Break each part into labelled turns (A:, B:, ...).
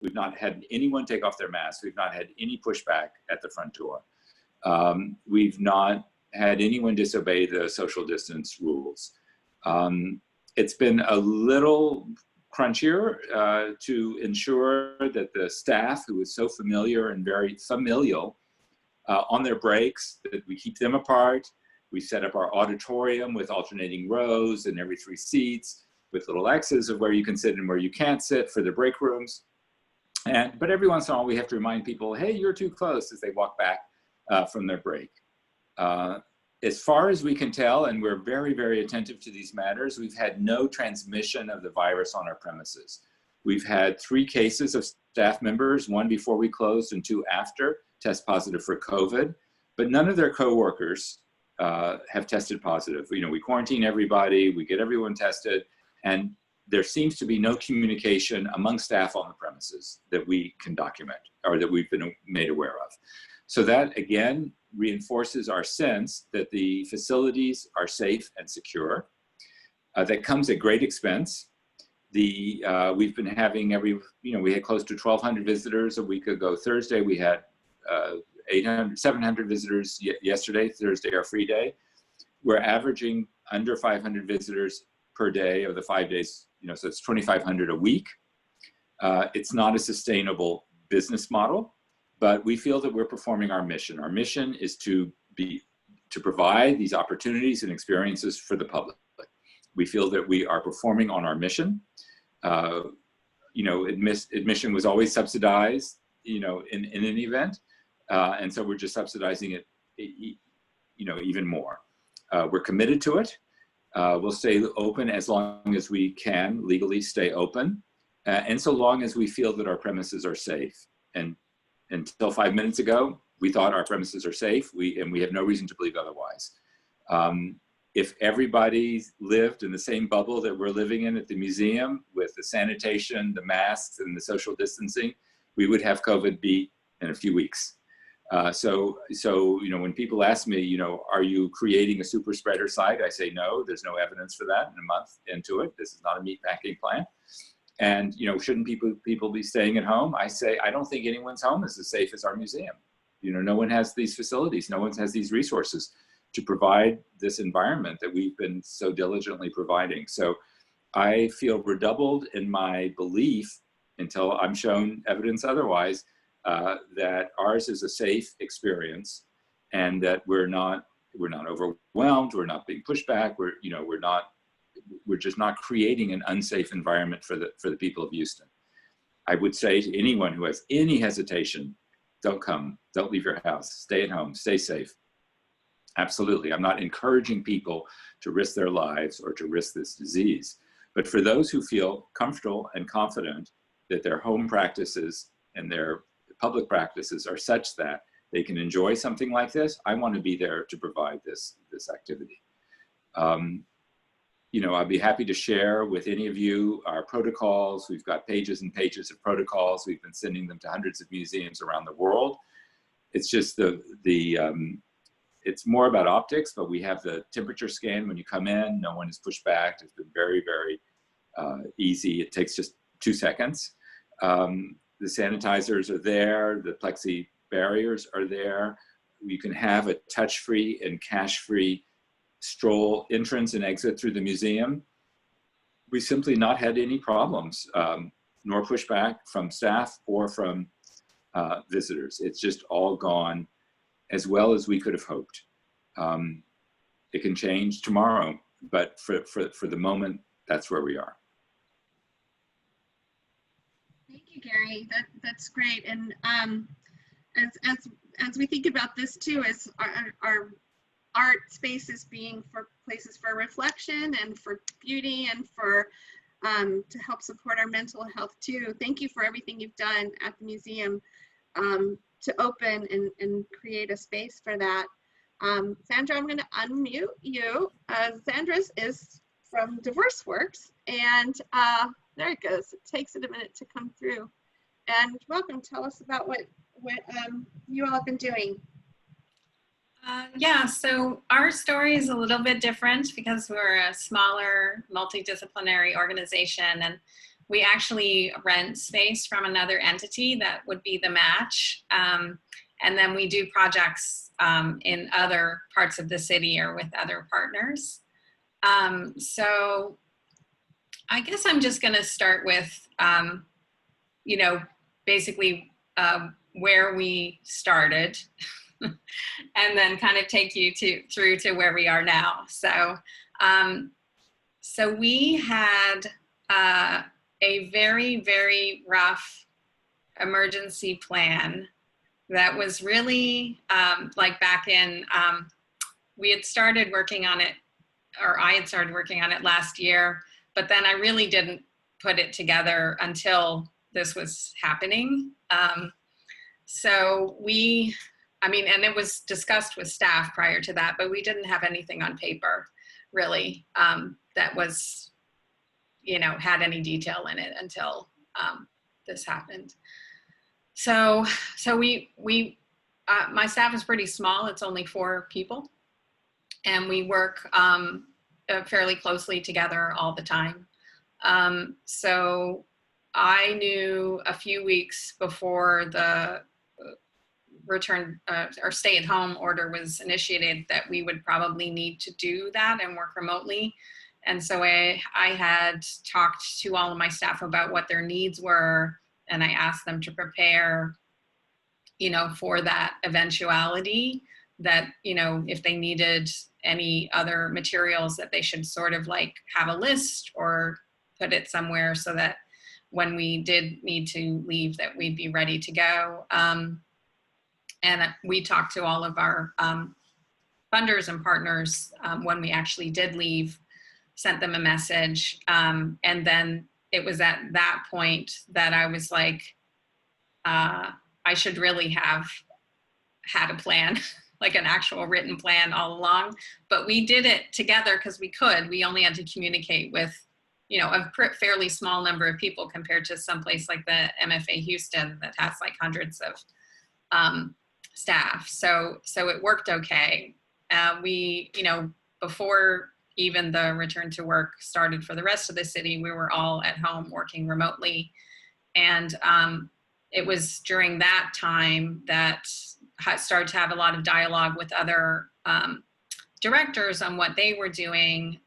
A: We've not had anyone take off their mask. We've not had any pushback at the front door. We've not had anyone disobey the social distance rules. It's been a little crunchier to ensure that the staff, who is so familiar and very familial, on their breaks, that we keep them apart. We set up our auditorium with alternating rows and every 3 seats with little X's of where you can sit and where you can't sit for the break rooms. But every once in a while, we have to remind people, hey, you're too close, as they walk back from their break. As far as we can tell, and we're very, very attentive to these matters, we've had no transmission of the virus on our premises. We've had 3 cases of staff members, 1 before we closed and 2 after, test positive for COVID, but none of their coworkers have tested positive. You know, we quarantine everybody, we get everyone tested, and there seems to be no communication among staff on the premises that we can document or that we've been made aware of. So that, again, reinforces our sense that the facilities are safe and secure. That comes at great expense. We've been having we had close to 1,200 visitors a week ago. Thursday, we had 700 visitors yesterday, Thursday, our free day. We're averaging under 500 visitors per day of the 5 days, so it's 2,500 a week. It's not a sustainable business model, but we feel that we're performing our mission. Our mission is to provide these opportunities and experiences for the public. We feel that we are performing on our mission. Admission was always subsidized, in any event. And so we're just subsidizing it, even more. We're committed to it. We'll stay open as long as we can legally stay open, and so long as we feel that our premises are safe. And until 5 minutes ago, we thought our premises are safe, and we have no reason to believe otherwise. If everybody lived in the same bubble that we're living in at the museum, with the sanitation, the masks, and the social distancing, we would have COVID beat in a few weeks. So when people ask me, are you creating a super spreader site? I say, no, there's no evidence for that. In a month into it, this is not a meat packing plant. And, shouldn't people be staying at home? I say, I don't think anyone's home is as safe as our museum. No one has these facilities. No one has these resources to provide this environment that we've been so diligently providing. So I feel redoubled in my belief, until I'm shown evidence otherwise, that ours is a safe experience, and that we're not overwhelmed, we're not being pushed back, we're just not creating an unsafe environment for the people of Houston. I would say to anyone who has any hesitation, don't come, don't leave your house, stay at home, stay safe. Absolutely, I'm not encouraging people to risk their lives or to risk this disease. But for those who feel comfortable and confident that their home practices and their public practices are such that they can enjoy something like this, I want to be there to provide this activity. I'd be happy to share with any of you our protocols. We've got pages and pages of protocols. We've been sending them to hundreds of museums around the world. It's just it's more about optics, but we have the temperature scan when you come in. No one is pushed back. It's been very, very easy. It takes just 2 seconds. The sanitizers are there, the plexi barriers are there. You can have a touch-free and cash-free stroll entrance and exit through the museum. We've simply not had any problems, nor pushback from staff or from visitors. It's just all gone as well as we could have hoped. It can change tomorrow, but for the moment, that's where we are.
B: Thank you, Gary. That's great. And as we think about this too, as our art spaces being for places for reflection and for beauty and for to help support our mental health too. Thank you for everything you've done at the museum to open and create a space for that. Sandra, I'm going to unmute you. Sandra is from Diverse Works, and there it goes. It takes it a minute to come through. And welcome. Tell us about what you all have been doing.
C: Yeah, so our story is a little bit different because we're a smaller multidisciplinary organization, and we actually rent space from another entity that would be the match. And then we do projects in other parts of the city or with other partners. So I guess I'm just going to start with, you know, basically where we started and then kind of take you through to where we are now. So, so we had a very, very rough emergency plan that was really like back in, we had started working on it, or I had started working on it last year, but then I really didn't put it together until this was happening. So we, I mean, and it was discussed with staff prior to that, but we didn't have anything on paper really that was, you know, had any detail in it until this happened. So my staff is pretty small. It's only 4 people, and we work fairly closely together all the time. So I knew a few weeks before the return or stay-at-home order was initiated that we would probably need to do that and work remotely. And so I had talked to all of my staff about what their needs were, and I asked them to prepare, you know, for that eventuality, that, you know, if they needed any other materials, that they should sort of like have a list or put it somewhere so that when we did need to leave, that we'd be ready to go. And we talked to all of our funders and partners when we actually did leave, sent them a message. And then it was at that point that I was like, I should really have had a plan, like an actual written plan all along. But we did it together because we could. We only had to communicate with, you know, a fairly small number of people compared to someplace like the MFA Houston that has like hundreds of staff. So it worked okay. We, you know, before even the return to work started for the rest of the city, we were all at home working remotely. And it was during that time that I started to have a lot of dialogue with other directors on what they were doing,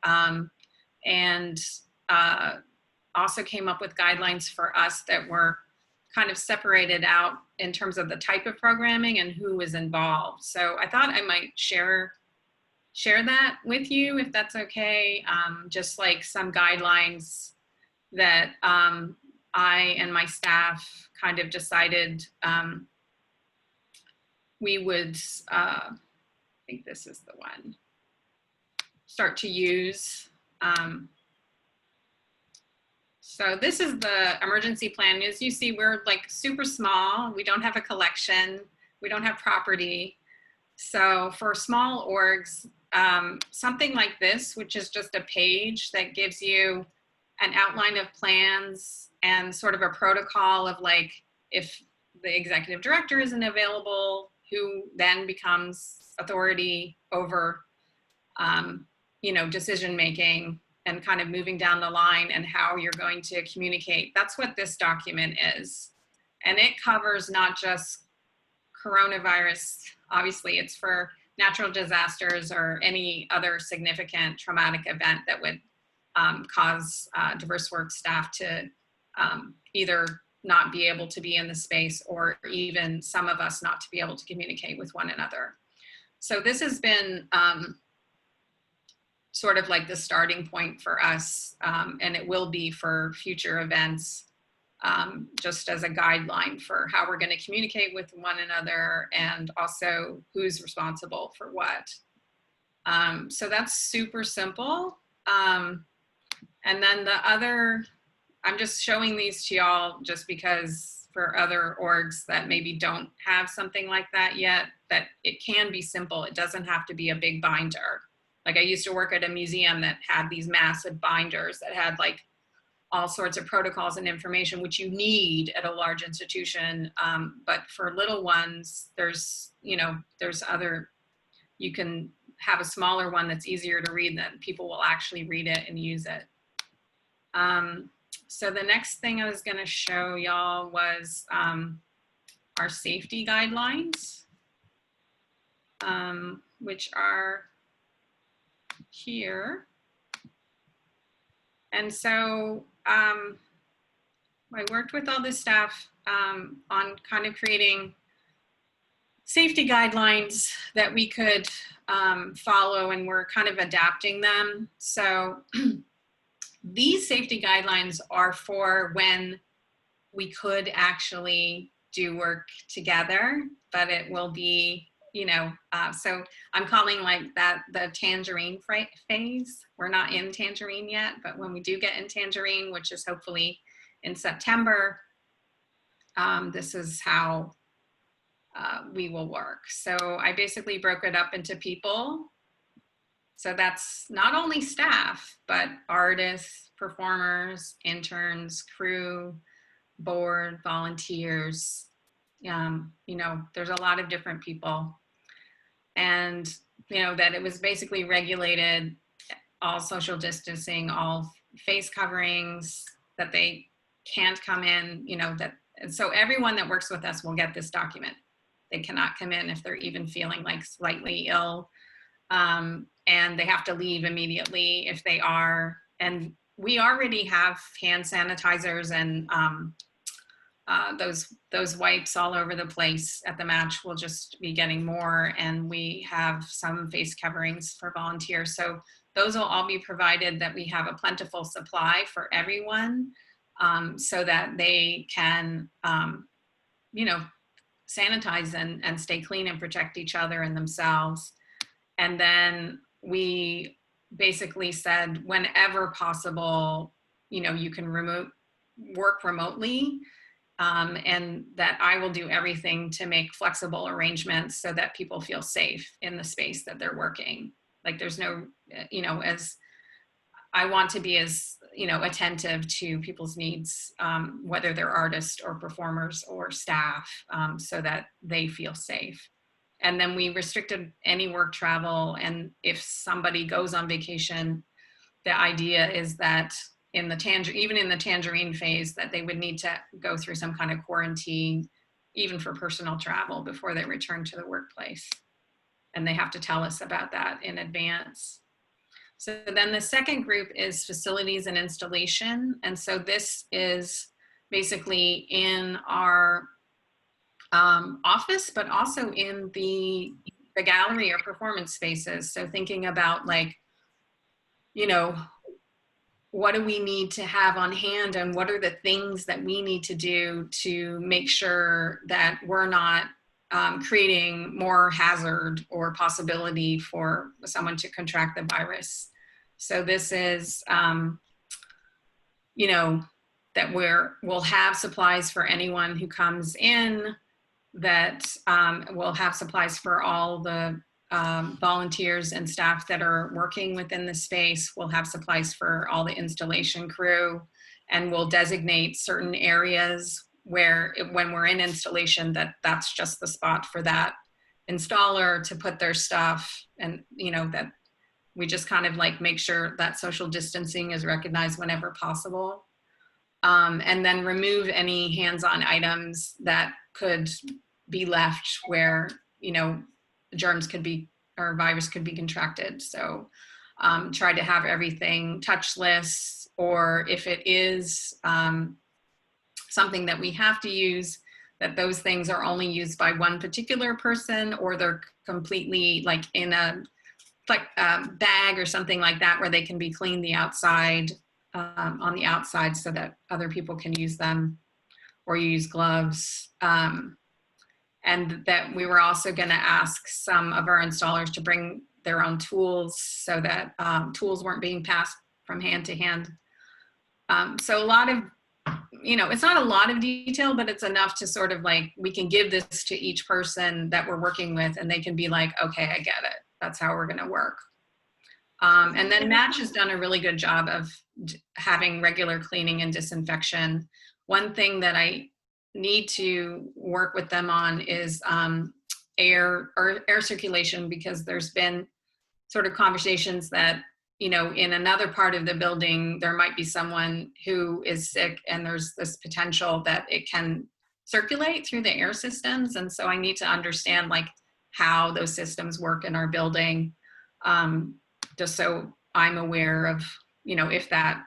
C: and also came up with guidelines for us that were kind of separated out in terms of the type of programming and who was involved. So I thought I might share that with you, if that's okay. Just like some guidelines that I and my staff kind of decided we would, I think this is the one, start to use. So this is the emergency plan. As you see, we're like super small. We don't have a collection. We don't have property. So for small orgs, something like this, which is just a page that gives you an outline of plans and sort of a protocol of like, if the executive director isn't available, who then becomes authority over, you know, decision-making and kind of moving down the line and how you're going to communicate. That's what this document is. And it covers not just coronavirus, obviously it's for natural disasters or any other significant traumatic event that would cause diverse work staff to either not be able to be in the space, or even some of us not to be able to communicate with one another. So this has been sort of like the starting point for us, and it will be for future events, just as a guideline for how we're going to communicate with one another and also who's responsible for what. So that's super simple. And then the other, I'm just showing these to y'all just because for other orgs that maybe don't have something like that yet, that it can be simple. It doesn't have to be a big binder. Like I used to work at a museum that had these massive binders that had like all sorts of protocols and information, which you need at a large institution. But for little ones, there's, you know, there's other, you can have a smaller one that's easier to read, that people will actually read it and use it. So the next thing I was going to show y'all was our safety guidelines, which are here. And so I worked with all the staff on kind of creating safety guidelines that we could follow, and we're kind of adapting them. So these safety guidelines are for when we could actually do work together, but it will be, you know, so I'm calling like that the tangerine phase. We're not in tangerine yet, but when we do get in tangerine, which is hopefully in September, this is how we will work. So I basically broke it up into people. So that's not only staff, but artists, performers, interns, crew, board, volunteers. You know, there's a lot of different people. And, you know, that it was basically regulated, all social distancing, all face coverings, that they can't come in, you know, that, and so everyone that works with us will get this document. They cannot come in if they're even feeling like slightly ill. And they have to leave immediately if they are. And we already have hand sanitizers and those wipes all over the place at the match. We'll just be getting more, and we have some face coverings for volunteers. So those will all be provided, that we have a plentiful supply for everyone, so that they can, you know, sanitize and stay clean and protect each other and themselves. And then we basically said, whenever possible, you know, you can work remotely, and that I will do everything to make flexible arrangements so that people feel safe in the space that they're working. Like there's no, you know, as I want to be as, you know, attentive to people's needs, whether they're artists or performers or staff, so that they feel safe. And then we restricted any work travel. And if somebody goes on vacation, the idea is that in the even in the tangerine phase, that they would need to go through some kind of quarantine, even for personal travel, before they return to the workplace. And they have to tell us about that in advance. So then the second group is facilities and installation. And so this is basically in our office, but also in the gallery or performance spaces. So thinking about, like, you know, what do we need to have on hand, and what are the things that we need to do to make sure that we're not creating more hazard or possibility for someone to contract the virus. So this is, you know, that we'll have supplies for anyone who comes in, that we'll have supplies for all the volunteers and staff that are working within the space. We'll have supplies for all the installation crew, and we'll designate certain areas where, when we're in installation, that's just the spot for that installer to put their stuff. And, you know, that we just kind of like make sure that social distancing is recognized whenever possible. And then remove any hands-on items that could be left where, you know, germs could be, or virus could be contracted. So try to have everything touchless, or if it is something that we have to use, that those things are only used by one particular person, or they're completely like in a bag or something like that, where they can be cleaned the outside, on the outside, so that other people can use them, or use gloves. And that we were also going to ask some of our installers to bring their own tools, so that tools weren't being passed from hand to hand. So a lot of, you know, it's not a lot of detail, but it's enough to sort of like, we can give this to each person that we're working with, and they can be like, okay, I get it. That's how we're going to work. And then Match has done a really good job of having regular cleaning and disinfection. One thing that I need to work with them on is air circulation, because there's been sort of conversations that, you know, in another part of the building, there might be someone who is sick and there's this potential that it can circulate through the air systems. And so I need to understand like how those systems work in our building, just so I'm aware of, you know, if that,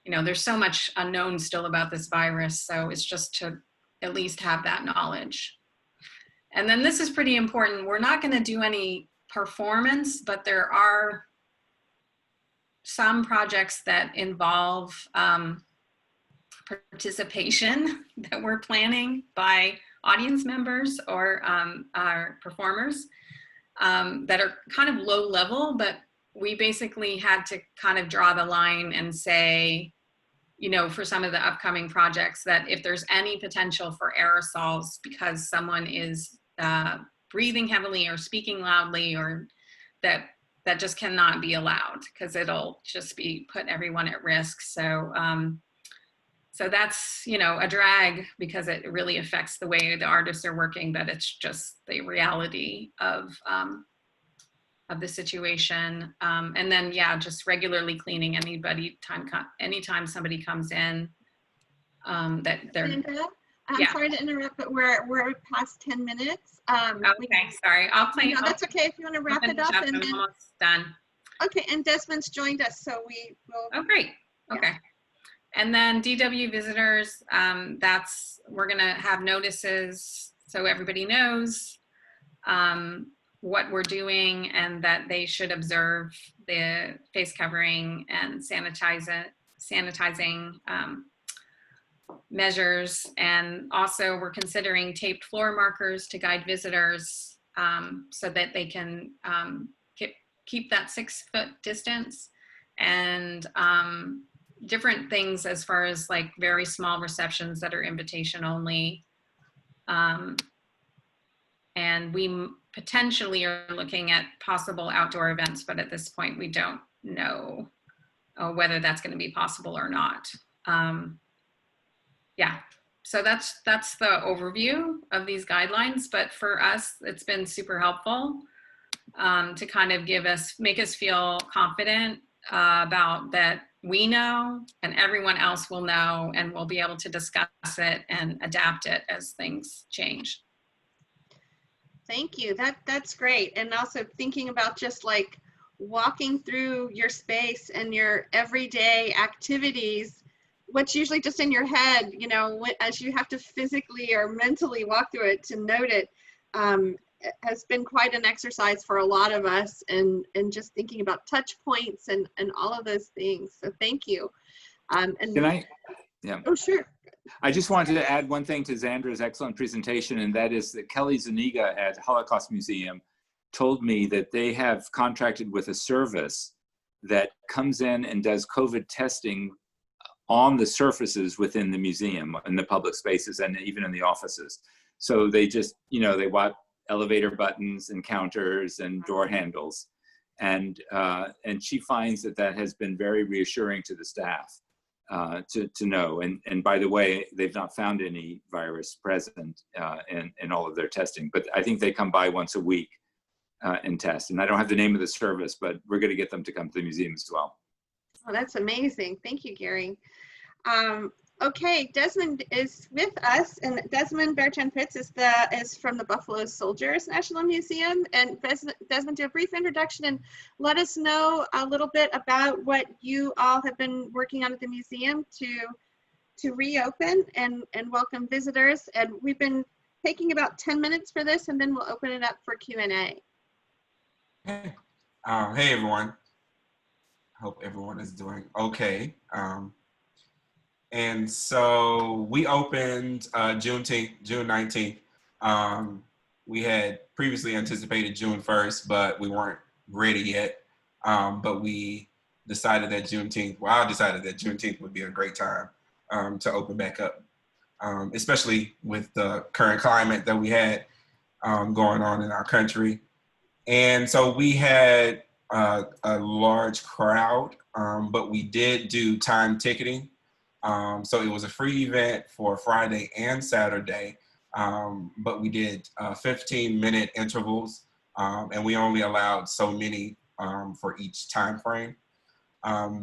C: you know, there's so much unknown still about this virus. So it's just to at least have that knowledge. And then this is pretty important. We're not going to do any performance, but there are some projects that involve participation that we're planning by audience members or our performers that are kind of low level, but we basically had to kind of draw the line and say, you know, for some of the upcoming projects, that if there's any potential for aerosols because someone is breathing heavily or speaking loudly, or that just cannot be allowed, because it'll just be put everyone at risk. So so that's, you know, a drag because it really affects the way the artists are working, but it's just the reality of the situation. And then, yeah, just regularly cleaning anytime somebody comes in, that they're.
B: Sandra, I'm
C: Yeah.
B: sorry to interrupt, but we're past 10 minutes.
C: Okay, sorry. I'll clean.
B: No, that's okay if you want to wrap it up. And
C: I'm
B: then,
C: almost done.
B: okay, and Desmond's joined us, so we will.
C: Oh, great. Okay. And then DW visitors, we're gonna have notices so everybody knows what we're doing and that they should observe the face covering and sanitizing measures. And also we're considering taped floor markers to guide visitors so that they can keep that 6-foot distance, and different things as far as like very small receptions that are invitation only. And we potentially are looking at possible outdoor events, but at this point we don't know whether that's going to be possible or not. Yeah, so that's the overview of these guidelines. But for us, it's been super helpful to kind of make us feel confident about that we know and everyone else will know, and we'll be able to discuss it and adapt it as things change.
B: Thank you. That's great. And also thinking about just like walking through your space and your everyday activities, what's usually just in your head, you know, as you have to physically or mentally walk through it to note it, has been quite an exercise for a lot of us, and just thinking about touch points and all of those things. So thank you. And
A: Can I? Yeah.
B: Oh, sure.
A: I just wanted to add one thing to Zandra's excellent presentation, and that is that Kelly Zuniga at Holocaust Museum told me that they have contracted with a service that comes in and does COVID testing on the surfaces within the museum, in the public spaces, and even in the offices. So they just, you know, they watch elevator buttons and counters and door handles. And she finds that has been very reassuring to the staff to know. And by the way, they've not found any virus present in all of their testing, but I think they come by once a week and test. And I don't have the name of the service, but we're going to get them to come to the museum as well.
B: Oh, that's amazing. Thank you, Gary. Okay, Desmond is with us, and Desmond Bertrand-Pitts is from the Buffalo Soldiers National Museum. And Desmond, do a brief introduction and let us know a little bit about what you all have been working on at the museum to reopen and welcome visitors. And we've been taking about 10 minutes for this, and then we'll open it up for Q&A.
D: Hey, hey everyone. Hope everyone is doing okay. And so we opened June 19th. We had previously anticipated June 1st, but we weren't ready yet. But we decided that I decided that Juneteenth would be a great time to open back up, especially with the current climate that we had going on in our country. And so we had a large crowd, but we did do time ticketing. So it was a free event for Friday and Saturday, but we did 15-minute intervals, and we only allowed so many for each time frame.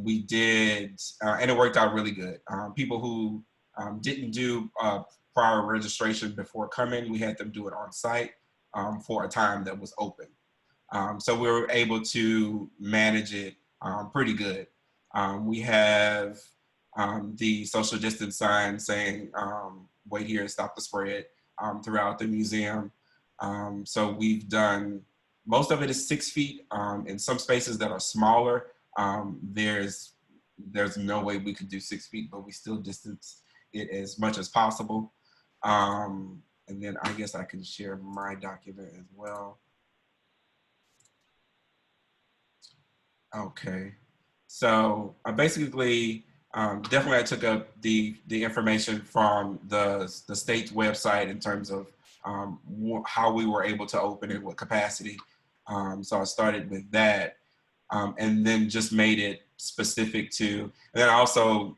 D: We did, and it worked out really good. People who didn't do prior registration before coming, we had them do it on site for a time that was open. So we were able to manage it pretty good. We have the social distance sign saying, wait here, stop the spread throughout the museum. So we've done, most of it is 6 feet. In some spaces that are smaller, there's no way we could do 6 feet, but we still distance it as much as possible. And then I guess I can share my document as well. Okay, so basically, definitely I took up the information from the state's website in terms of how we were able to open it, what capacity. So I started with that, and then just made it specific to, and then also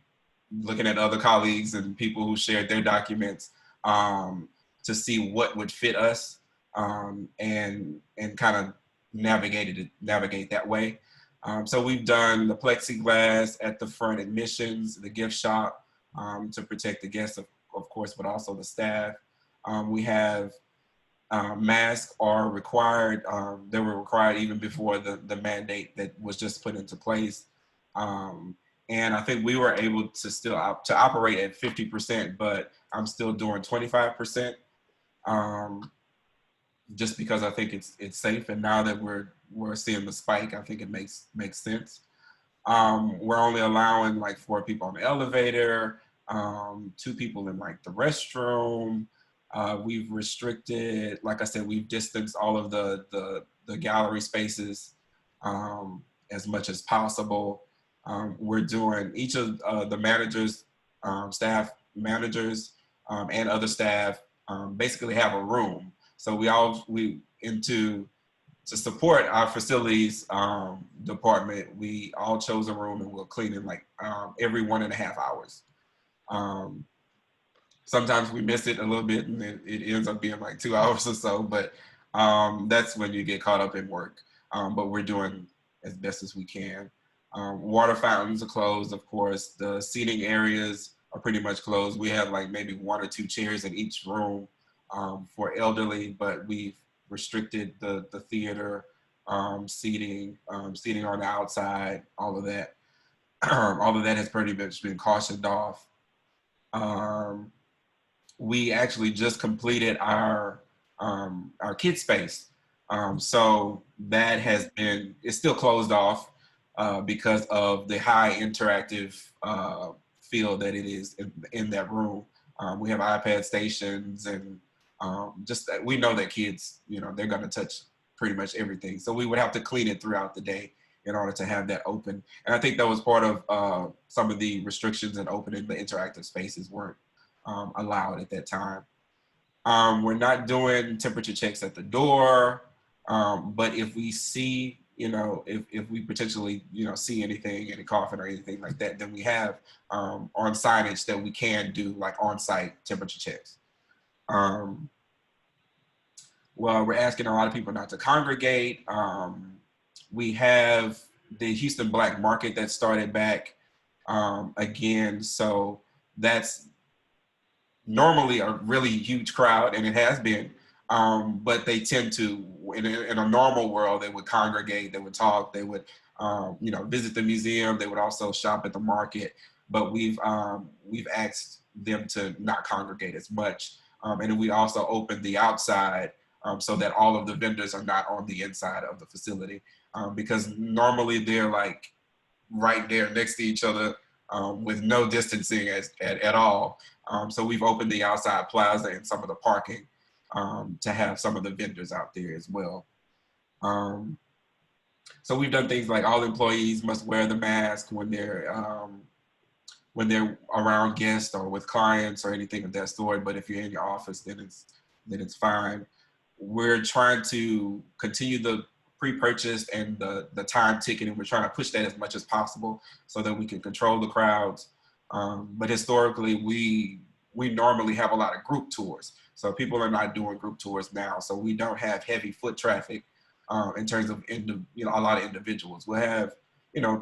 D: looking at other colleagues and people who shared their documents to see what would fit us, and kind of navigate that way. So we've done the plexiglass at the front admissions, the gift shop, to protect the guests, of course, but also the staff. We have masks are required. They were required even before the mandate that was just put into place. And I think we were able to still to operate at 50%, but I'm still doing 25%. Just because I think it's safe, and now that we're seeing the spike, I think it makes sense. We're only allowing like 4 people on the elevator, 2 people in like the restroom. We've restricted, like I said, we've distanced all of the gallery spaces as much as possible. We're doing each of the managers, staff managers, and other staff basically have a room. So to support our facilities department, we all chose a room and we'll clean in like every 1.5 hours. Sometimes we miss it a little bit and it ends up being like 2 hours or so, but that's when you get caught up in work. But we're doing as best as we can. Water fountains are closed, of course. The seating areas are pretty much closed. We have like maybe 1 or 2 chairs in each room for elderly, but we've restricted the theater seating on the outside, all of that. All of that has pretty much been cautioned off. We actually just completed our kid space. So that it's still closed off because of the high interactive feel that it is in that room. We have iPad stations, and just that we know that kids, they're going to touch pretty much everything. So we would have to clean it throughout the day in order to have that open. And I think that was part of some of the restrictions in opening the interactive spaces weren't allowed at that time. We're not doing temperature checks at the door, but if we see, if we potentially, see anything, any coughing or anything like that, then we have on signage that we can do like on-site temperature checks. Well, we're asking a lot of people not to congregate. We have the Houston Black Market that started back again. So that's normally a really huge crowd, and it has been, but they tend to, in a normal world, they would congregate, they would talk, they would, visit the museum, they would also shop at the market, but we've asked them to not congregate as much. And then we also opened the outside so that all of the vendors are not on the inside of the facility, because normally they're like right there next to each other with no distancing at all. So we've opened the outside plaza and some of the parking to have some of the vendors out there as well. So we've done things like all employees must wear the mask when they're around guests or with clients or anything of that sort. But if you're in your office, then it's fine. We're trying to continue the pre-purchase and the time ticketing. We're trying to push that as much as possible so that we can control the crowds. But historically, we normally have a lot of group tours. So people are not doing group tours now. So we don't have heavy foot traffic. in terms of, a lot of individuals. We'll have,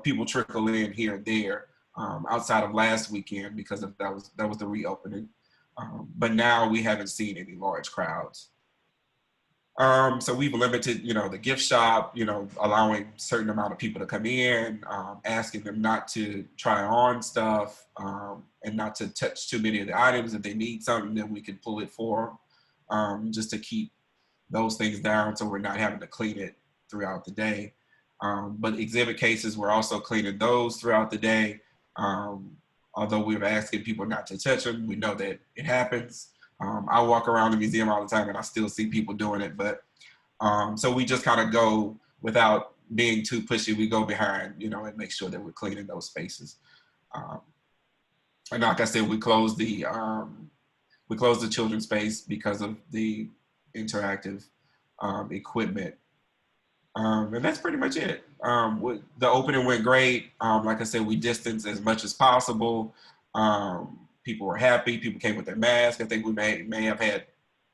D: people trickle in here and there outside of last weekend because that was the reopening. But now we haven't seen any large crowds. So we've limited, the gift shop, allowing certain amount of people to come in, asking them not to try on stuff and not to touch too many of the items. If they need something, then we can pull it for them, just to keep those things down so we're not having to clean it throughout the day. But exhibit cases, we're also cleaning those throughout the day. Although we're asking people not to touch them, we know that it happens. I walk around the museum all the time and I still see people doing it, but so we just kind of go without being too pushy. We go behind, and make sure that we're cleaning those spaces. And like I said, we closed the children's space because of the interactive equipment. And that's pretty much it. The opening went great. Like I said, we distanced as much as possible. People were happy. People came with their masks. I think we may have had,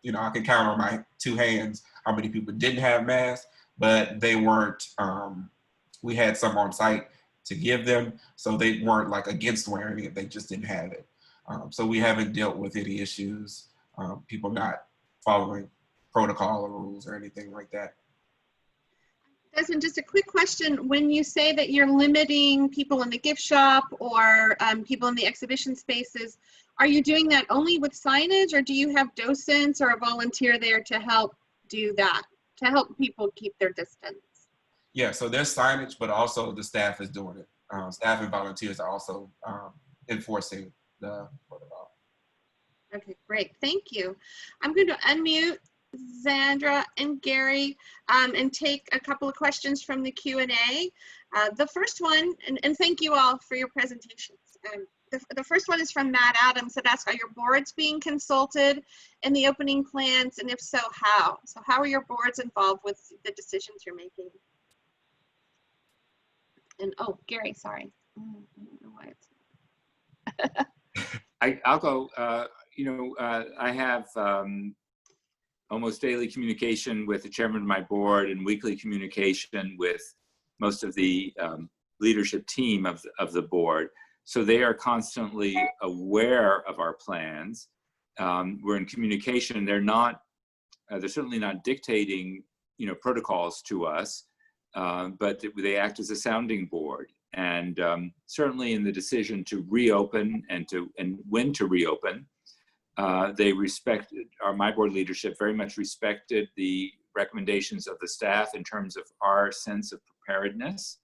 D: I can count on my two hands how many people didn't have masks, but they weren't, we had some on site to give them, so they weren't like against wearing it. They just didn't have it. So we haven't dealt with any issues, people not following protocol or rules or anything like that.
B: Desmond, just a quick question. When you say that you're limiting people in the gift shop or people in the exhibition spaces, are you doing that only with signage, or do you have docents or a volunteer there to help do that, to help people keep their distance?
D: Yeah, so there's signage, but also the staff is doing it. Staff and volunteers are also enforcing the protocol. Okay,
B: great. Thank you. I'm going to unmute Zandra and Gary and take a couple of questions from the Q&A. The first one, and thank you all for your presentations. The first one is from Matt Adams that asks, are your boards being consulted in the opening plans, and if so, how? So how are your boards involved with the decisions you're making? And oh, Gary, sorry. I don't know why it's...
A: I'll go. I have almost daily communication with the chairman of my board and weekly communication with most of the leadership team of the board. So they are constantly aware of our plans. We're in communication. They're certainly not dictating, protocols to us, but they act as a sounding board. And certainly in the decision to reopen and when to reopen, they respected, my board leadership very much respected the recommendations of the staff in terms of our sense of preparedness,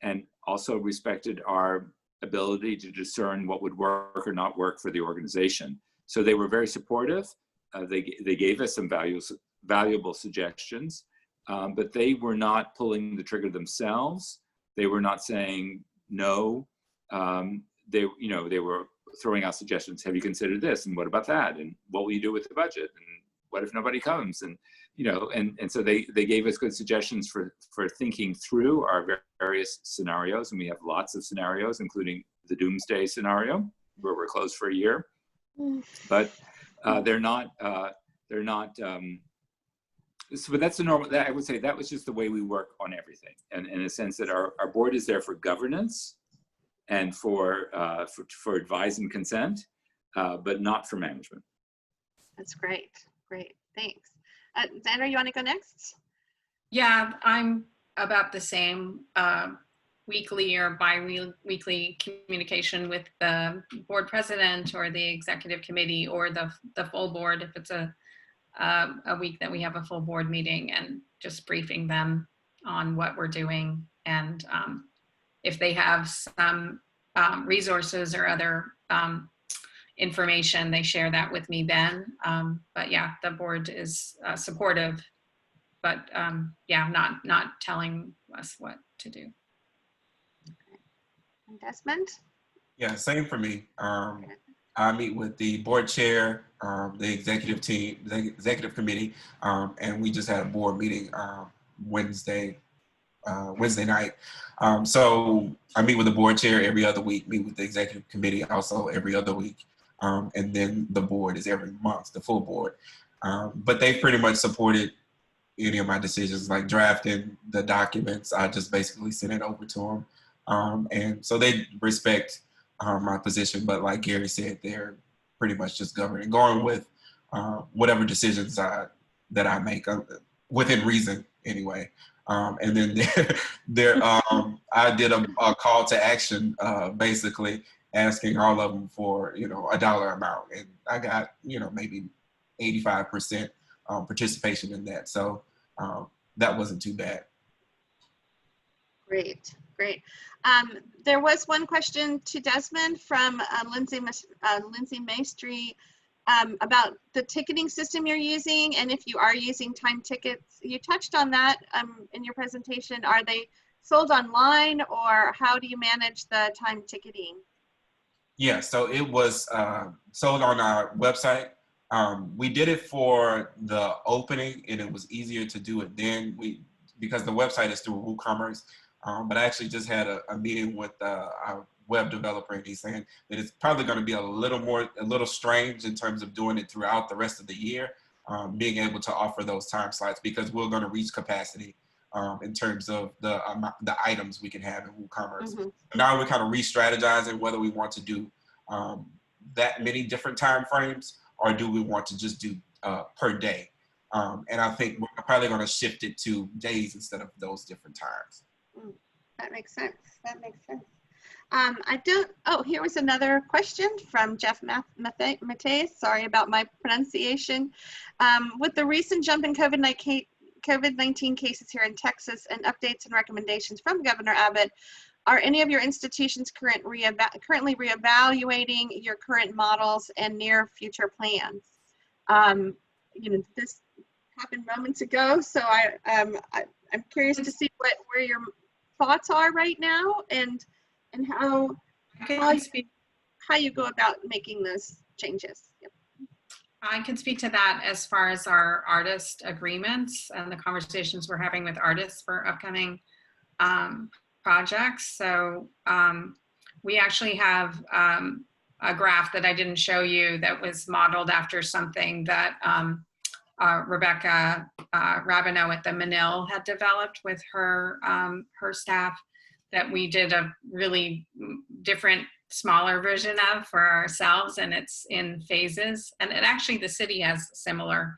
A: and also respected our ability to discern what would work or not work for the organization. So they were very supportive. They gave us some valuable suggestions, but they were not pulling the trigger themselves. They were not saying no. They were throwing out suggestions. Have you considered this? And what about that? And what will you do with the budget? And what if nobody comes? And and so they gave us good suggestions for thinking through our various scenarios. And we have lots of scenarios, including the doomsday scenario, where we're closed for a year. But they're not. So that's the normal. I would say that was just the way we work on everything, and in a sense that our board is there for governance and for advice and consent, but not for management.
B: That's great. Great. Thanks. Xandra, you want to go next?
C: Yeah, I'm about the same. Weekly or bi-weekly communication with the board president or the executive committee or the full board if it's a week that we have a full board meeting, and just briefing them on what we're doing, and if they have some resources or other information, they share that with me then. But yeah, the board is supportive, but yeah, not telling us what to do.
B: Okay. And Desmond?
D: Yeah, same for me. I meet with the board chair, the executive team, the executive committee, and we just had a board meeting Wednesday night. So I meet with the board chair every other week, meet with the executive committee also every other week. And then the board is every month, the full board. But they pretty much supported any of my decisions, like drafting the documents. I just basically send it over to them. And so they respect my position, but like Gary said, they're pretty much just going with whatever decisions that I make within reason anyway. And then I did a call to action, basically asking all of them for, a dollar amount. And I got, maybe 85% participation in that. So that wasn't too bad.
B: Great, great. There was one question to Desmond from Lindsay Maestri about the ticketing system you're using, and if you are using time tickets. You touched on that in your presentation. Are they sold online, or how do you manage the time ticketing?
D: Yeah, so it was sold on our website. We did it for the opening, and it was easier to do it then because the website is through WooCommerce. But I actually just had a meeting with our web developer, and he's saying that it's probably going to be a little strange in terms of doing it throughout the rest of the year, being able to offer those time slots, because we're going to reach capacity in terms of the items we can have in WooCommerce. Mm-hmm. Now we're kind of re-strategizing whether we want to do that many different time frames, or do we want to just do per day. And I think we're probably going to shift it to days instead of those different times.
B: That makes sense. That makes sense. Here was another question from Jeff Mateus. Sorry about my pronunciation. With the recent jump in COVID-19 cases here in Texas and updates and recommendations from Governor Abbott, are any of your institutions currently reevaluating your current models and near future plans? This happened moments ago, so I'm curious to see where your thoughts are right now, and how you go about making those changes. Yep.
C: I can speak to that as far as our artist agreements and the conversations we're having with artists for upcoming projects. So we actually have a graph that I didn't show you that was modeled after something that Rebecca Rabineau at the Manil had developed with her staff, that we did a really different, smaller version of for ourselves, and it's in phases. And actually the city has similar,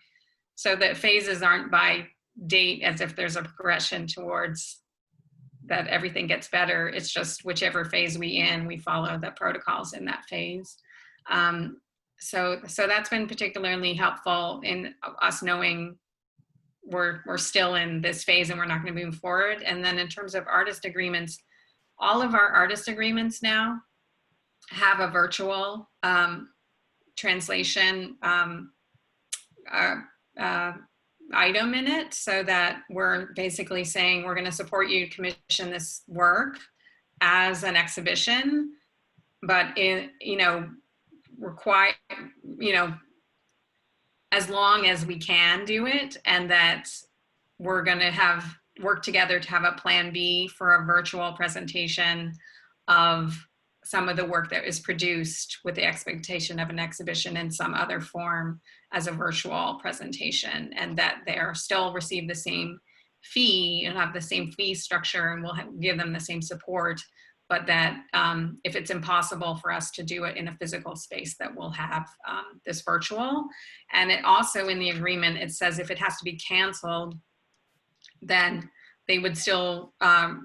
C: so that phases aren't by date as if there's a progression towards that everything gets better. It's just whichever phase we follow the protocols in that phase. So that's been particularly helpful in us knowing we're still in this phase and we're not going to move forward. And then in terms of artist agreements, all of our artist agreements now have a virtual translation item in it, so that we're basically saying we're going to support you to commission this work as an exhibition, but require, as long as we can do it, and that we're going to work together to have a plan B for a virtual presentation of some of the work that is produced, with the expectation of an exhibition in some other form as a virtual presentation, and that they're still receive the same fee and have the same fee structure, and we'll give them the same support, but that if it's impossible for us to do it in a physical space, that we'll have this virtual. And it also, in the agreement, it says if it has to be canceled, then they would still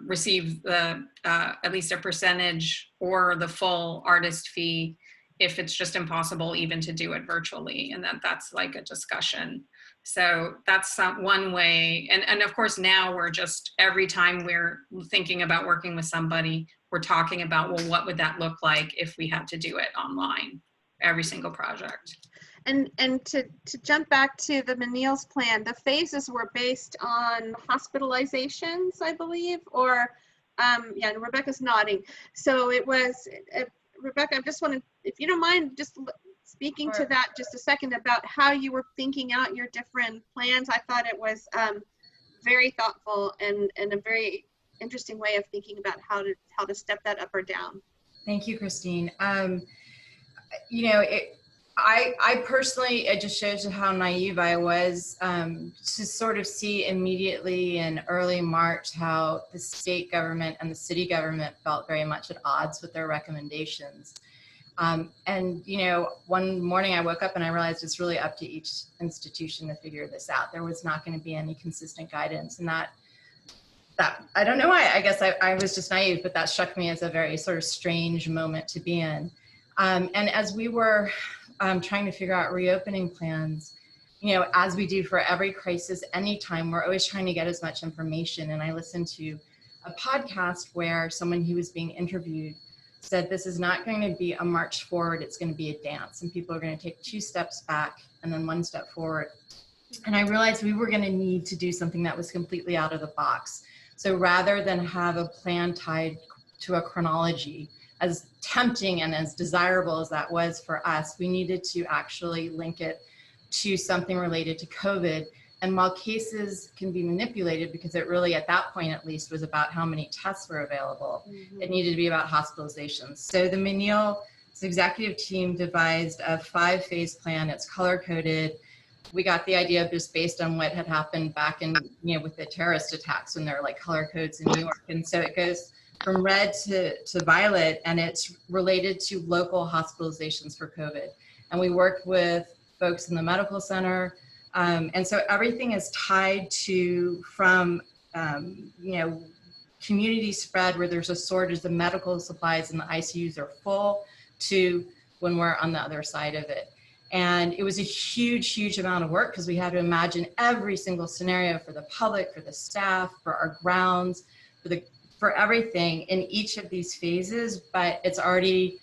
C: receive the at least a percentage or the full artist fee if it's just impossible even to do it virtually, and that's like a discussion. So that's one way. And of course, now we're just, every time we're thinking about working with somebody, we're talking about, well, what would that look like if we had to do it online, every single project.
B: And to jump back to the Manil's plan, the phases were based on hospitalizations, I believe, or, yeah, and Rebecca's nodding. So it was, Rebecca, I just wanted, if you don't mind, just speaking to that just a second about how you were thinking out your different plans. I thought it was very thoughtful and a very interesting way of thinking about how to step that up or down.
E: Thank you, Christine. I personally, it just shows you how naive I was to sort of see immediately in early March how the state government and the city government felt very much at odds with their recommendations. And, you know, one morning I woke up and I realized it's really up to each institution to figure this out. There was not going to be any consistent guidance, and that I don't know why, I guess I was just naive, but that struck me as a very sort of strange moment to be in. And as we were trying to figure out reopening plans, you know, as we do for every crisis, anytime, we're always trying to get as much information. And I listened to a podcast where someone who was being interviewed said, this is not going to be a march forward, it's going to be a dance. And people are going to take 2 steps back and then 1 step forward. And I realized we were going to need to do something that was completely out of the box. So rather than have a plan tied to a chronology, as tempting and as desirable as that was for us, we needed to actually link it to something related to COVID. And while cases can be manipulated, because it really at that point at least was about how many tests were available, it needed to be about hospitalizations. So the Menil's executive team devised a 5-phase plan. It's color-coded. We got the idea just based on what had happened back in, you know, with the terrorist attacks when there were like color codes in New York. And so it goes from red to violet, and it's related to local hospitalizations for COVID. And we worked with folks in the medical center. And so everything is tied to from, you know, community spread where there's a shortage of medical supplies and the ICUs are full, to when we're on the other side of it. And it was a huge, huge amount of work because we had to imagine every single scenario for the public, for the staff, for our grounds, for everything in each of these phases. But it's already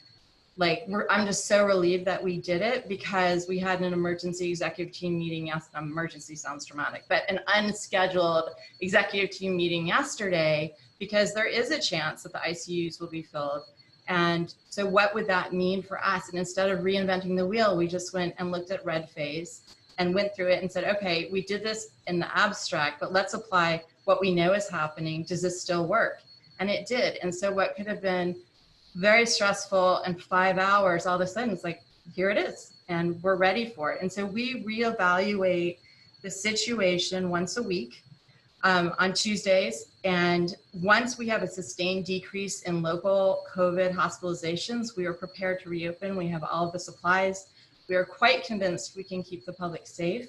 E: like, I'm just so relieved that we did it, because we had an emergency executive team meeting. Yes, emergency sounds dramatic, but an unscheduled executive team meeting yesterday, because there is a chance that the ICUs will be filled. And so what would that mean for us? And instead of reinventing the wheel, we just went and looked at red phase and went through it and said, okay, we did this in the abstract, but let's apply what we know is happening. Does this still work? And it did. And so what could have been very stressful and 5 hours, all of a sudden it's like, here it is, and we're ready for it. And so we reevaluate the situation once a week on Tuesdays. And once we have a sustained decrease in local COVID hospitalizations, we are prepared to reopen. We have all of the supplies. We are quite convinced we can keep the public safe.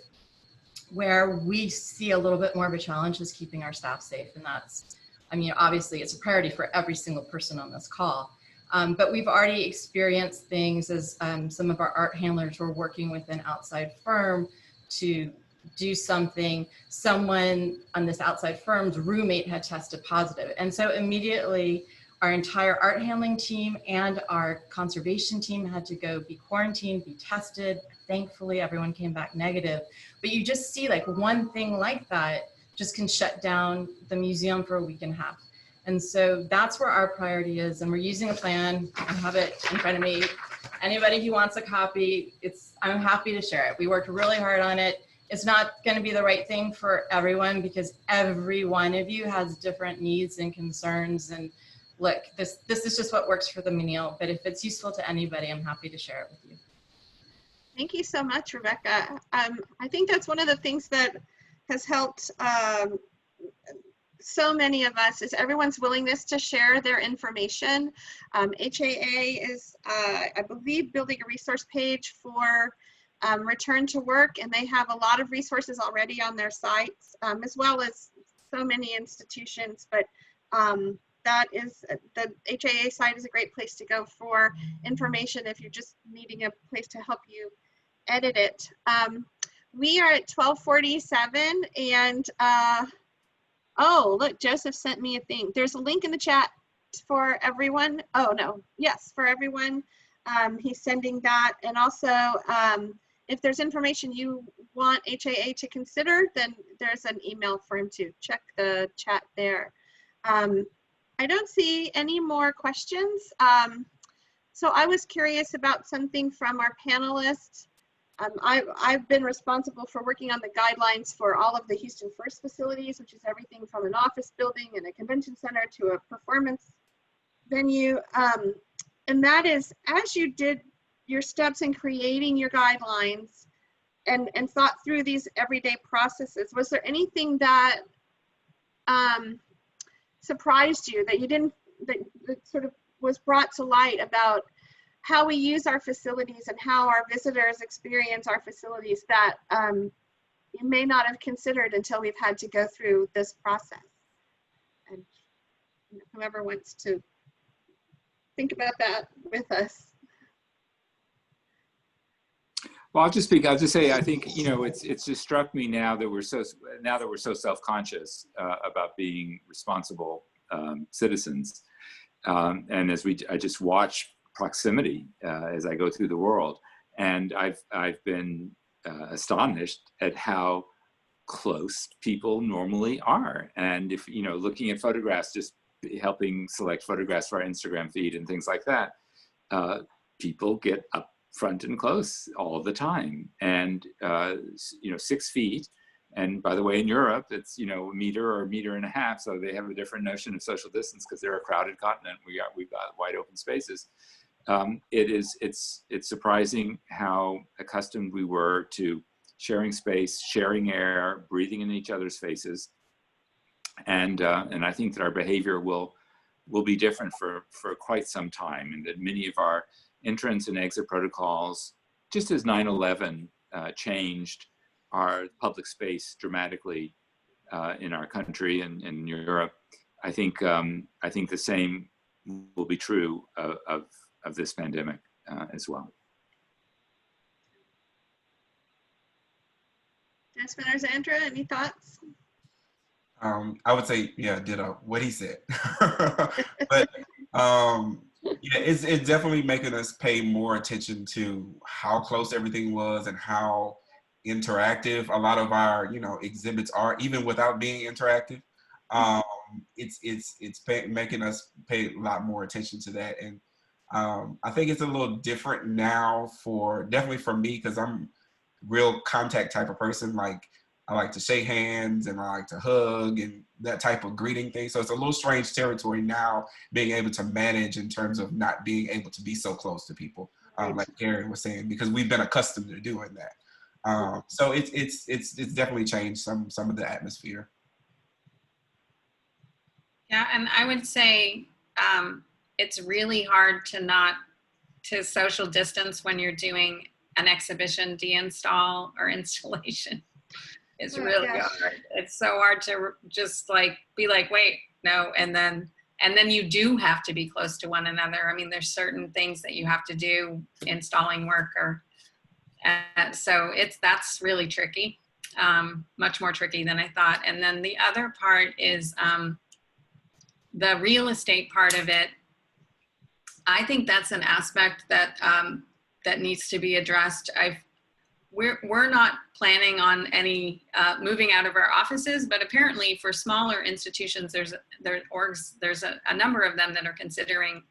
E: Where we see a little bit more of a challenge is keeping our staff safe. And that's, I mean, obviously it's a priority for every single person on this call. But we've already experienced things as some of our art handlers were working with an outside firm to do something. Someone on this outside firm's roommate had tested positive. And so immediately our entire art handling team and our conservation team had to go be quarantined, be tested. Thankfully, everyone came back negative. But you just see like one thing like that just can shut down the museum for a week and a half. And so that's where our priority is. And we're using a plan. I have it in front of me. Anybody who wants a copy, I'm happy to share it. We worked really hard on it. It's not going to be the right thing for everyone, because every one of you has different needs and concerns. And look, this is just what works for the Menil. But if it's useful to anybody, I'm happy to share it with you.
B: Thank you so much, Rebecca. I think that's one of the things that has helped so many of us is everyone's willingness to share their information. HAA is, I believe, building a resource page for return to work, and they have a lot of resources already on their sites, as well as so many institutions. But that is, the HAA site is a great place to go for information if you're just needing a place to help you edit it. We are at 12:47, and oh, look, Joseph sent me a thing. There's a link in the chat for everyone. Oh, no. Yes, for everyone. He's sending that. And also, if there's information you want HAA to consider, then there's an email for him to check the chat there. I don't see any more questions. So I was curious about something from our panelists. I've been responsible for working on the guidelines for all of the Houston First facilities, which is everything from an office building and a convention center to a performance venue. And that is, as you did your steps in creating your guidelines and thought through these everyday processes, was there anything that surprised you that you didn't, that sort of was brought to light about how we use our facilities and how our visitors experience our facilities that you may not have considered until we've had to go through this process? And whoever wants to think about that with us.
A: Well, I'll just speak. I'll just say, I think, you know, it's just struck me now that we're so self-conscious about being responsible citizens, and as I just watch proximity as I go through the world, and I've been astonished at how close people normally are. And if, you know, looking at photographs, just helping select photographs for our Instagram feed and things like that, people get up front and close all the time. And, you know, 6 feet. And by the way, in Europe, it's, you know, a meter or a meter and a half. So they have a different notion of social distance because they're a crowded continent. We've got wide open spaces. It's surprising how accustomed we were to sharing space, sharing air, breathing in each other's faces. And I think that our behavior will be different for quite some time, and that many of our entrance and exit protocols, just as 9/11 changed our public space dramatically in our country and in Europe, I think the same will be true of this pandemic as well.
B: Desmond or Sandra, any thoughts?
D: I would say, yeah, ditto what he said. But yeah, it's definitely making us pay more attention to how close everything was and how interactive a lot of our, you know, exhibits are, even without being interactive. It's making us pay a lot more attention to that. And I think it's a little different now definitely for me, because I'm real contact type of person. Like, I like to shake hands and I like to hug and that type of greeting thing. So it's a little strange territory now, being able to manage in terms of not being able to be so close to people, like Karen was saying, because we've been accustomed to doing that. So it's definitely changed some of the atmosphere.
C: Yeah, and I would say it's really hard to social distance when you're doing an exhibition deinstall or installation. It's really hard. It's so hard to just like be like, wait, no, and then you do have to be close to one another. I mean, there's certain things that you have to do, installing work, or so that's really tricky, much more tricky than I thought. And then the other part is the real estate part of it. I think that's an aspect that that needs to be addressed. We're not planning on any moving out of our offices, but apparently for smaller institutions, there's a number of them that are considering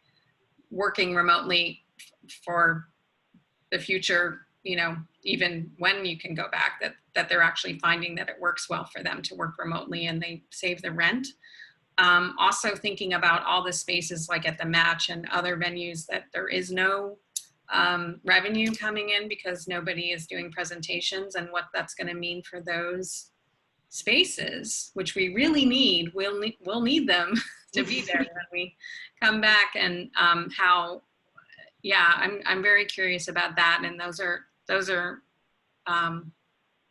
C: working remotely for the future, you know, even when you can go back, that they're actually finding that it works well for them to work remotely and they save the rent. Also thinking about all the spaces like at the Match and other venues that there is no revenue coming in because nobody is doing presentations, and what that's going to mean for those spaces, which we really need. We'll need them to be there when we come back, and how, yeah, I'm very curious about that. And those are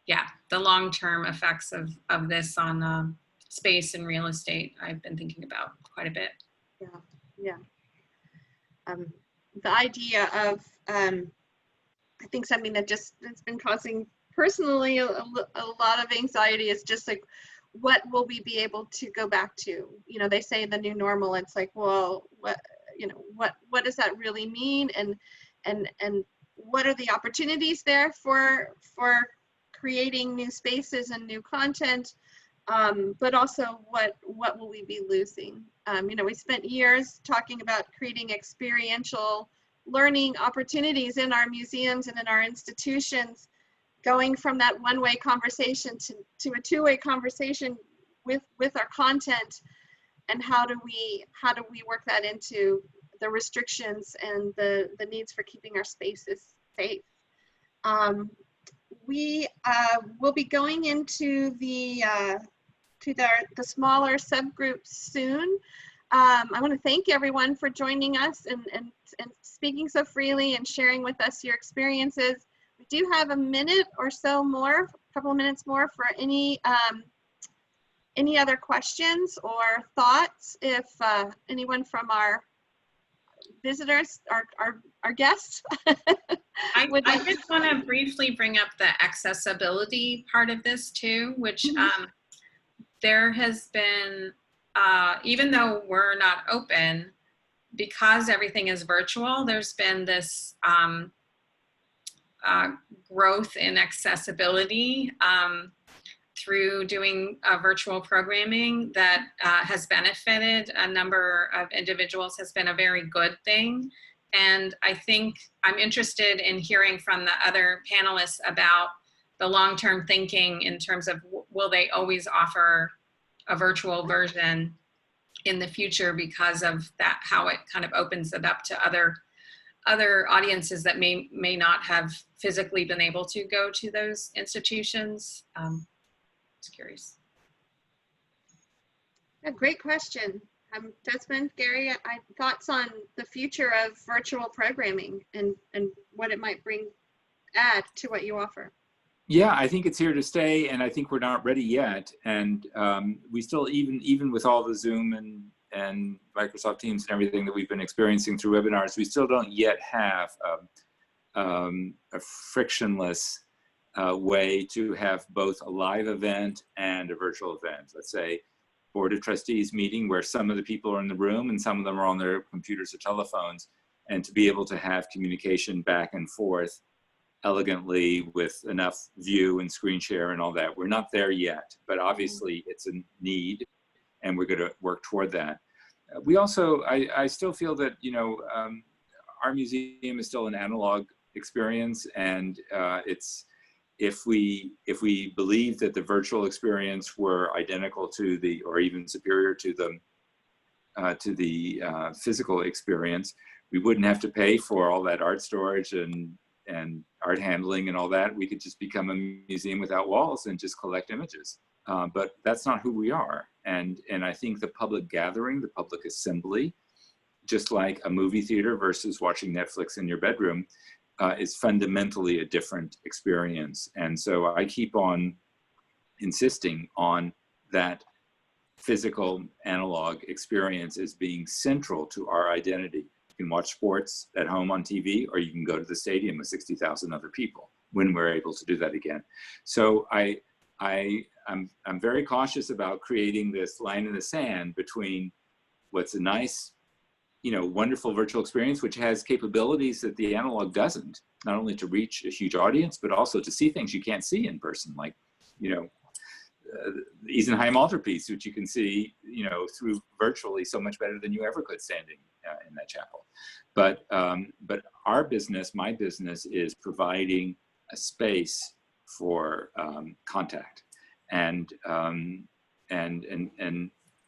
C: yeah, the long-term effects of this on space and real estate. I've been thinking about quite a bit.
B: Yeah. The idea of, I think something that's been causing personally a lot of anxiety is just like, what will we be able to go back to? You know, they say the new normal. It's like, well, what does that really mean? And what are the opportunities there for creating new spaces and new content? But also what will we be losing? You know, we spent years talking about creating experiential learning opportunities in our museums and in our institutions, going from that one-way conversation to a two-way conversation with our content, and how do we work that into the restrictions and the needs for keeping our spaces safe. We will be going into the smaller subgroups soon. I want to thank everyone for joining us and speaking so freely and sharing with us your experiences. We do have a minute or so more, a couple of minutes more for any other questions or thoughts. If anyone from our visitors, our guests,
C: I just want to briefly bring up the accessibility part of this too, which there has been, even though we're not open, because everything is virtual, there's been this growth in accessibility through doing virtual programming that has benefited a number of individuals, has been a very good thing. And I think I'm interested in hearing from the other panelists about the long-term thinking in terms of will they always offer a virtual version in the future because of that, how it kind of opens it up to other audiences that may not have physically been able to go to those institutions. Just curious.
B: A great question. Desmond, Gary, thoughts on the future of virtual programming and what it might add to what you offer?
A: Yeah, I think it's here to stay, and I think we're not ready yet. And we still, even with all the Zoom and Microsoft Teams and everything that we've been experiencing through webinars, we still don't yet have a frictionless way to have both a live event and a virtual event. Let's say Board of Trustees meeting where some of the people are in the room and some of them are on their computers or telephones, and to be able to have communication back and forth elegantly with enough view and screen share and all that. We're not there yet, but obviously it's a need and we're going to work toward that. We also, I still feel that, you know, our museum is still an analog experience, and if we believe that the virtual experience were identical to or even superior to the physical experience, we wouldn't have to pay for all that art storage and art handling and all that. We could just become a museum without walls and just collect images. But that's not who we are. And I think the public gathering, the public assembly, just like a movie theater versus watching Netflix in your bedroom, is fundamentally a different experience. And so I keep on insisting on that physical analog experience as being central to our identity. You can watch sports at home on TV, or you can go to the stadium with 60,000 other people when we're able to do that again. So I'm very cautious about creating this line in the sand between what's a nice, you know, wonderful virtual experience, which has capabilities that the analog doesn't, not only to reach a huge audience, but also to see things you can't see in person, like, you know, the Eisenheim altarpiece, which you can see, you know, through virtually so much better than you ever could standing in that chapel. But our business, my business, is providing a space for contact, and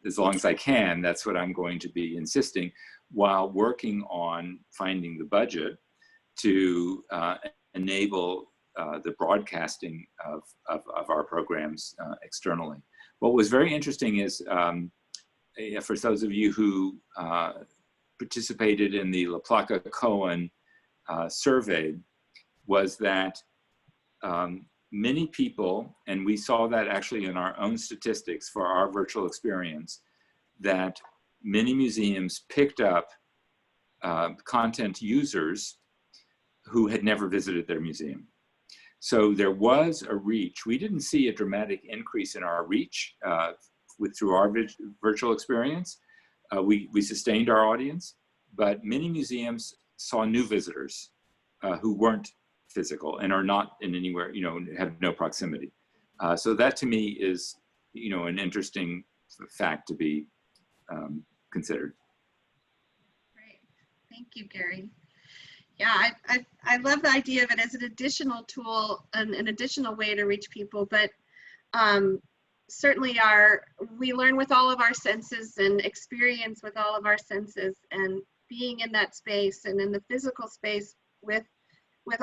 A: as long as I can, that's what I'm going to be insisting, while working on finding the budget to enable the broadcasting of our programs externally. What was very interesting is, for those of you who participated in the La Placa Cohen survey, was that many people, and we saw that actually in our own statistics for our virtual experience, that many museums picked up content users who had never visited their museum. So there was a reach. We didn't see a dramatic increase in our reach through our virtual experience. We sustained our audience, but many museums saw new visitors who weren't physical and are not in anywhere, you know, have no proximity. So that to me is, you know, an interesting fact to be considered.
B: Great, thank you, Gary. Yeah, I love the idea of it as an additional tool and an additional way to reach people, but certainly we learn with all of our senses and experience with all of our senses, and being in that space and in the physical space with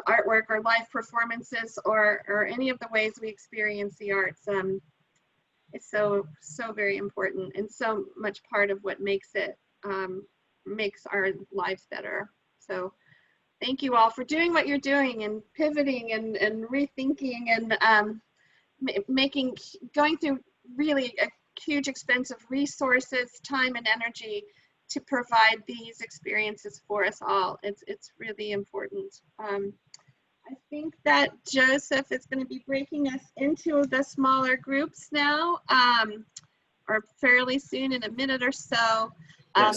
B: artwork or live performances or any of the ways we experience the arts. It's so very important and so much part of what makes it makes our lives better. So thank you all for doing what you're doing and pivoting and rethinking and going through really a huge expense of resources, time and energy to provide these experiences for us all. It's really important. I think that Joseph is going to be breaking us into the smaller groups now, or fairly soon in a minute or so.